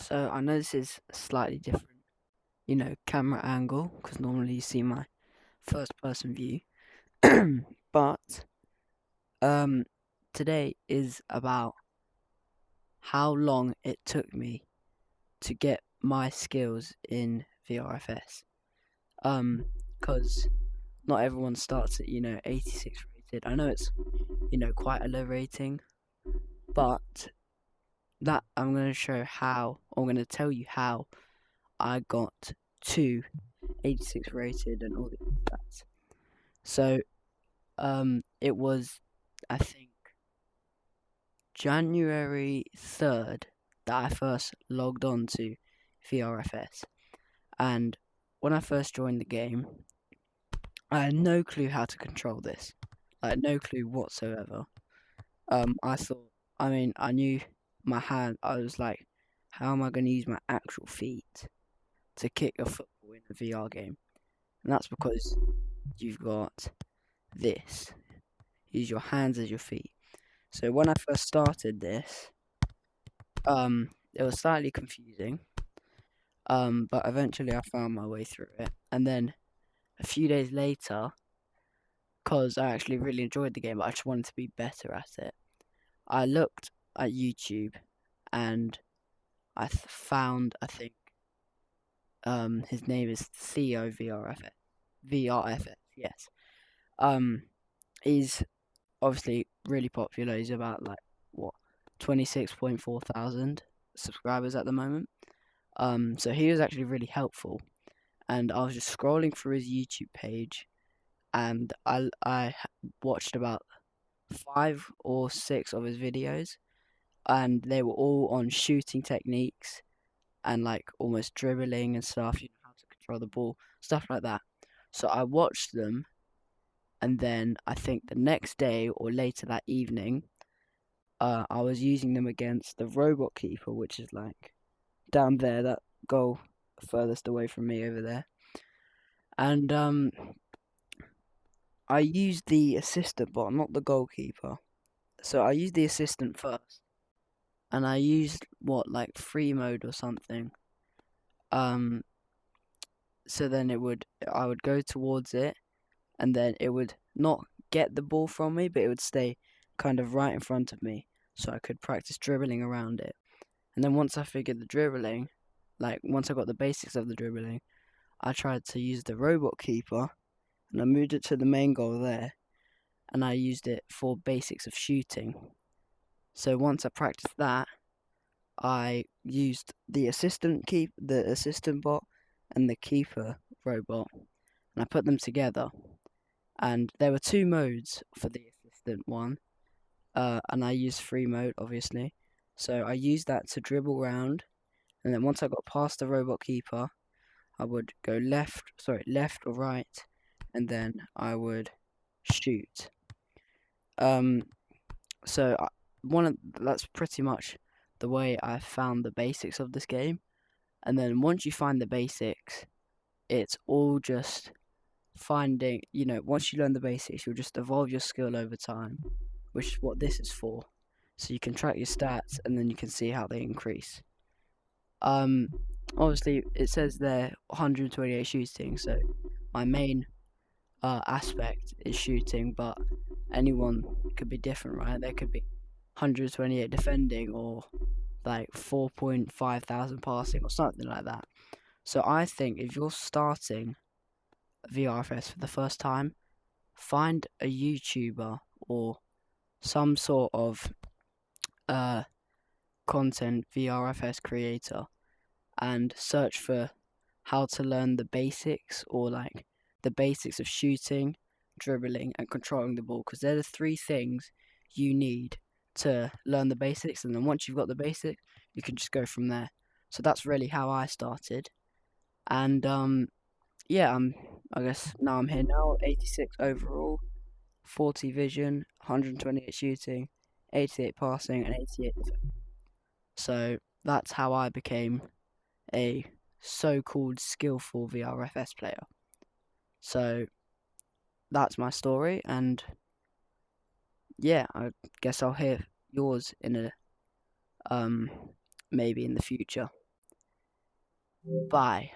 So I know this is a slightly different, camera angle because normally you see my first person view. But um, today is about how long it took me to get my skills in VRFS. Because not everyone starts at 86 rated. I know it's quite a low rating, but that I'm going to show how. I'm going to tell you how I got to 86 rated and all the stats. So, it was, I think, January 3rd that I first logged on to VRFS. And when I first joined the game, I had no clue how to control this. Like, no clue whatsoever. I knew my hand. I was like, how am I going to use my actual feet to kick a football in a VR game? And that's because you've got this. Use your hands as your feet. So when I first started this, it was slightly confusing. But eventually I found my way through it. And then a few days later, because I actually really enjoyed the game, but I just wanted to be better at it, I looked at YouTube and I found, I think, his name is TheoVRFS. VRFS, yes. He's obviously really popular. He's about 26.4 thousand subscribers at the moment. So he was actually really helpful, and I was just scrolling through his YouTube page, and I watched about 5 or 6 of his videos, and they were all on shooting techniques and almost dribbling and stuff. How to control the ball, stuff like that. So I watched them, and then I think the next day or later that evening, I was using them against the robot keeper, which is down there, that goal furthest away from me over there. And I used the assistant bot, not the goalkeeper. So I used the assistant first, and I used free mode or something. So then I would go towards it, and then it would not get the ball from me, but it would stay kind of right in front of me, so I could practice dribbling around it. And then once I figured the dribbling, once I got the basics of the dribbling, I tried to use the robot keeper, and I moved it to the main goal there, and I used it for basics of shooting. So once I practiced that, I used the assistant bot and the keeper robot, and I put them together. And there were 2 modes for the assistant one, and I used free mode, obviously. So I used that to dribble around, and then once I got past the robot keeper, I would go left or right, and then I would shoot. So that's pretty much the way I found the basics of this game. And then once you find the basics, it's all just finding, once you learn the basics, you'll just evolve your skill over time, which is what this is for. So you can track your stats, and then you can see how they increase. Obviously it says there 128 shooting, so my main aspect is shooting, but anyone could be different, right? There could be 128 defending, or 4.5 thousand passing, or something like that. So I think if you're starting VRFS for the first time, find a YouTuber or some sort of content VRFS creator and search for how to learn the basics, or the basics of shooting, dribbling, and controlling the ball, because they're the 3 things you need to learn the basics. And then once you've got the basics, you can just go from there. So that's really how I started. And yeah, I guess now I'm here now, 86 overall, 40 vision, 128 shooting, 88 passing, and 88 defending. So that's how I became a so-called skillful VRFS player. So that's my story, and yeah, I guess I'll hear yours in maybe in the future. Bye.